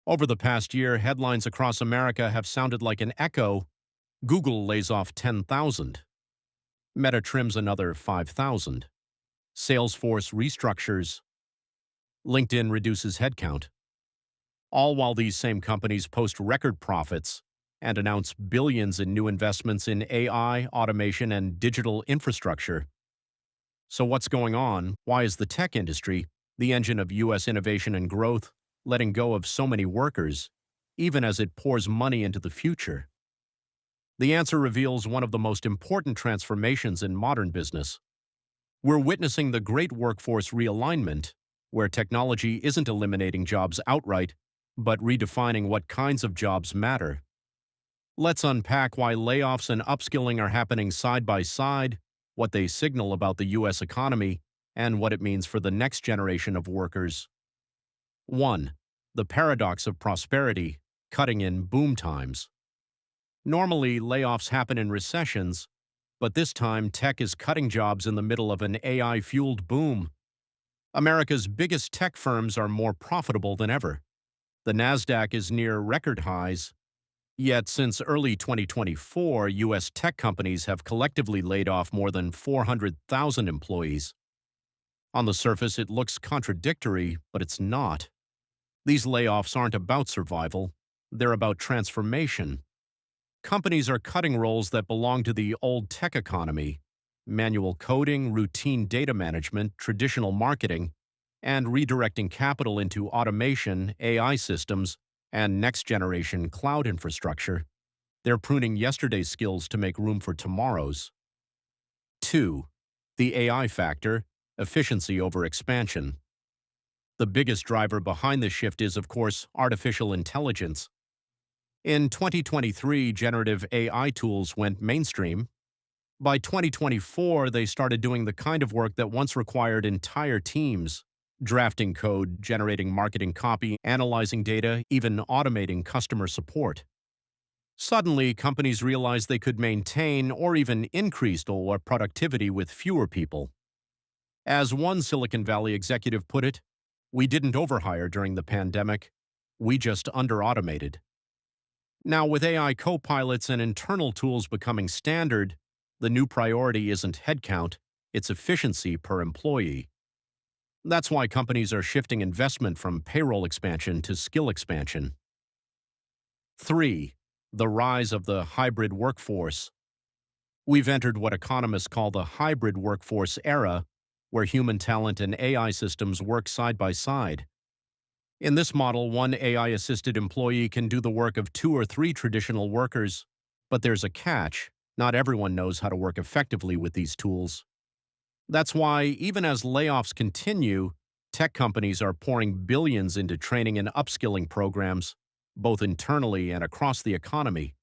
Over the past year, headlines across America have sounded like an echo. Google lays off 10,000. Meta trims another 5,000. Salesforce restructures. LinkedIn reduces headcount. All while these same companies post record profits and announce billions in new investments in AI, automation, and digital infrastructure. So what's going on? Why is the tech industry, the engine of U.S. innovation and growth, letting go of so many workers, even as it pours money into the future? The answer reveals one of the most important transformations in modern business. We're witnessing the great workforce realignment, where technology isn't eliminating jobs outright, but redefining what kinds of jobs matter. Let's unpack why layoffs and upskilling are happening side by side, what they signal about the U.S. economy, and what it means for the next generation of workers. 1. The paradox of prosperity, cutting in boom times. Normally, layoffs happen in recessions, but this time tech is cutting jobs in the middle of an AI-fueled boom. America's biggest tech firms are more profitable than ever. The Nasdaq is near record highs. Yet since early 2024, U.S. tech companies have collectively laid off more than 400,000 employees. On the surface, it looks contradictory, but it's not. These layoffs aren't about survival. They're about transformation. Companies are cutting roles that belong to the old tech economy: manual coding, routine data management, traditional marketing, and redirecting capital into automation, AI systems, and next-generation cloud infrastructure. They're pruning yesterday's skills to make room for tomorrow's. 2. The AI factor, efficiency over expansion. The biggest driver behind this shift is, of course, artificial intelligence. In 2023, generative AI tools went mainstream. By 2024, they started doing the kind of work that once required entire teams: drafting code, generating marketing copy, analyzing data, even automating customer support. Suddenly, companies realized they could maintain or even increase their productivity with fewer people. As one Silicon Valley executive put it, "We didn't overhire during the pandemic, we just under-automated." Now, with AI co-pilots and internal tools becoming standard, the new priority isn't headcount, it's efficiency per employee. That's why companies are shifting investment from payroll expansion to skill expansion. 3. The rise of the hybrid workforce. We've entered what economists call the hybrid workforce era, where human talent and AI systems work side by side. In this model, one AI-assisted employee can do the work of 2 or 3 traditional workers, but there's a catch: not everyone knows how to work effectively with these tools. That's why, even as layoffs continue, tech companies are pouring billions into training and upskilling programs, both internally and across the economy.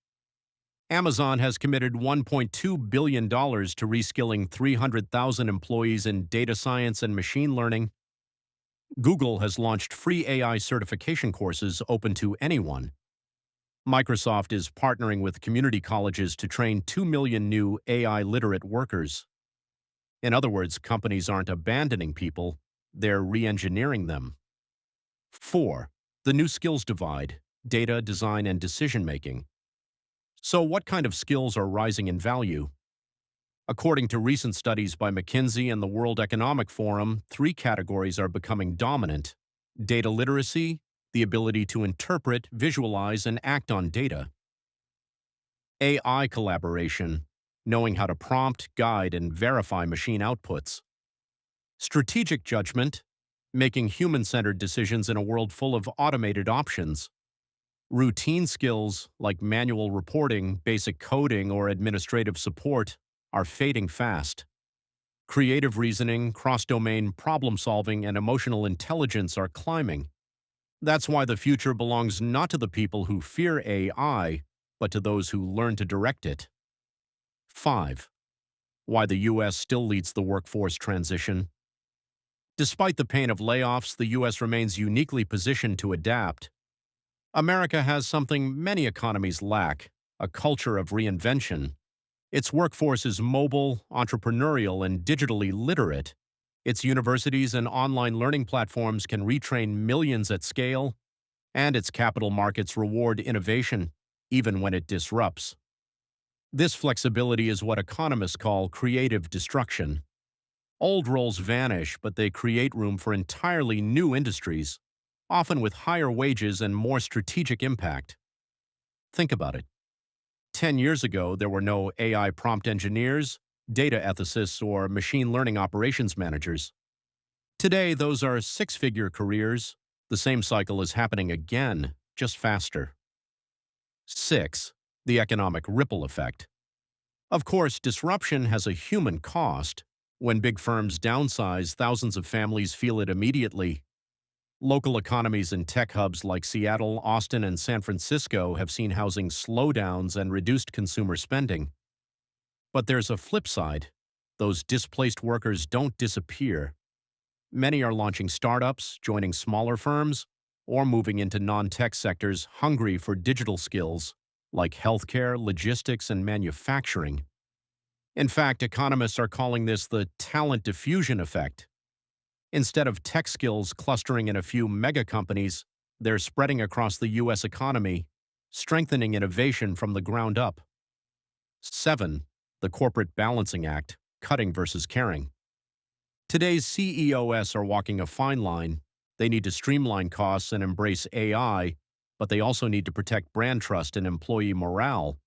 Amazon has committed $1.2 billion to reskilling 300,000 employees in data science and machine learning. Google has launched free AI certification courses open to anyone. Microsoft is partnering with community colleges to train 2 million new AI-literate workers. In other words, companies aren't abandoning people, they're re-engineering them. 4. The new skills divide: data, design, and decision-making. So what kind of skills are rising in value? According to recent studies by McKinsey and the World Economic Forum, 3 categories are becoming dominant: data literacy, the ability to interpret, visualize, and act on data; AI collaboration, knowing how to prompt, guide, and verify machine outputs; strategic judgment, making human-centered decisions in a world full of automated options; routine skills like manual reporting, basic coding, or administrative support are fading fast; creative reasoning, cross-domain problem-solving, and emotional intelligence are climbing. That's why the future belongs not to the people who fear AI, but to those who learn to direct it. 5. Why the U.S. still leads the workforce transition. Despite the pain of layoffs, the U.S. remains uniquely positioned to adapt. America has something many economies lack: a culture of reinvention. Its workforce is mobile, entrepreneurial, and digitally literate. Its universities and online learning platforms can retrain millions at scale. and its capital markets reward innovation, even when it disrupts. This flexibility is what economists call creative destruction. Old roles vanish, but they create room for entirely new industries, often with higher wages and more strategic impact. Think about it. 10 years ago, there were no AI prompt engineers, data ethicists, or machine learning operations managers. Today, those are six-figure careers. The same cycle is happening again, just faster. 6. The economic ripple effect. Of course, disruption has a human cost. When big firms downsize, thousands of families feel it immediately. Local economies in tech hubs like Seattle, Austin, and San Francisco have seen housing slowdowns and reduced consumer spending. But there's a flip side. Those displaced workers don't disappear. Many are launching startups, joining smaller firms, or moving into non-tech sectors hungry for digital skills like healthcare, logistics, and manufacturing. In fact, economists are calling this the talent diffusion effect. Instead of tech skills clustering in a few mega companies, they're spreading across the U.S. economy, strengthening innovation from the ground up. 7. The corporate balancing act, cutting versus caring. Today's CEOs are walking a fine line. They need to streamline costs and embrace AI, but they also need to protect brand trust and employee morale.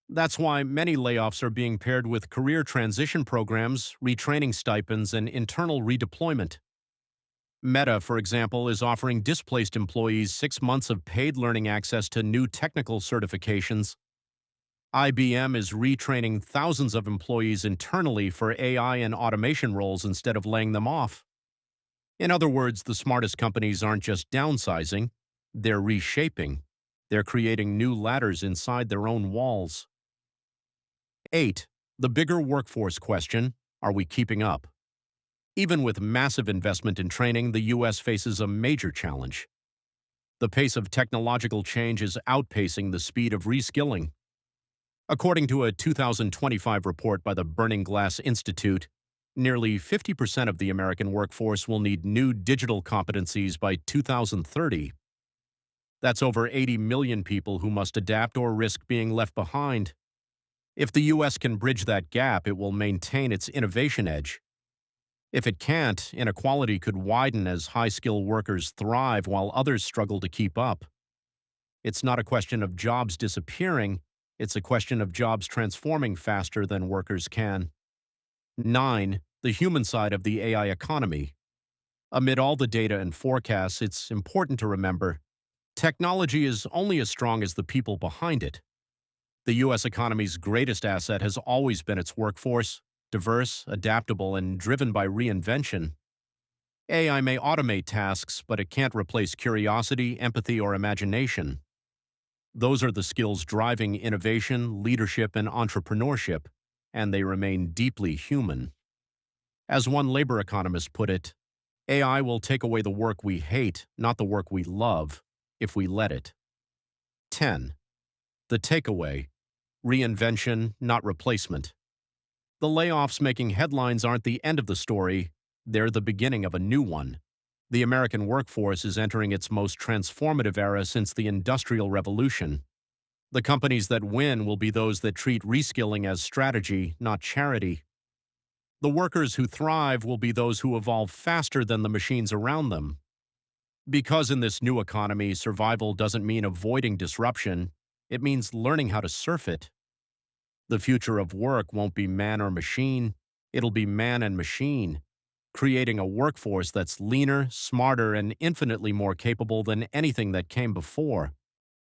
That's why many layoffs are being paired with career transition programs, retraining stipends, and internal redeployment. Meta, for example, is offering displaced employees 6 months of paid learning access to new technical certifications. IBM is retraining thousands of employees internally for AI and automation roles instead of laying them off. In other words, the smartest companies aren't just downsizing, they're reshaping. They're creating new ladders inside their own walls. 8. The bigger workforce question: are we keeping up? Even with massive investment in training, the U.S. faces a major challenge. The pace of technological change is outpacing the speed of reskilling. According to a 2025 report by the Burning Glass Institute, nearly 50% of the American workforce will need new digital competencies by 2030. That's over 80 million people who must adapt or risk being left behind. If the U.S. can bridge that gap, it will maintain its innovation edge. If it can't, inequality could widen as high-skill workers thrive while others struggle to keep up. It's not a question of jobs disappearing, it's a question of jobs transforming faster than workers can. 9. The human side of the AI economy. Amid all the data and forecasts, it's important to remember, technology is only as strong as the people behind it. The U.S. economy's greatest asset has always been its workforce, diverse, adaptable, and driven by reinvention. AI may automate tasks, but it can't replace curiosity, empathy, or imagination. Those are the skills driving innovation, leadership, and entrepreneurship, and they remain deeply human. As one labor economist put it, AI will take away the work we hate, not the work we love, if we let it. 10. The takeaway: reinvention, not replacement. The layoffs making headlines aren't the end of the story, they're the beginning of a new one. The American workforce is entering its most transformative era since the Industrial Revolution. The companies that win will be those that treat reskilling as strategy, not charity. The workers who thrive will be those who evolve faster than the machines around them. Because in this new economy, survival doesn't mean avoiding disruption, it means learning how to surf it. The future of work won't be man or machine, it'll be man and machine, creating a workforce that's leaner, smarter, and infinitely more capable than anything that came before.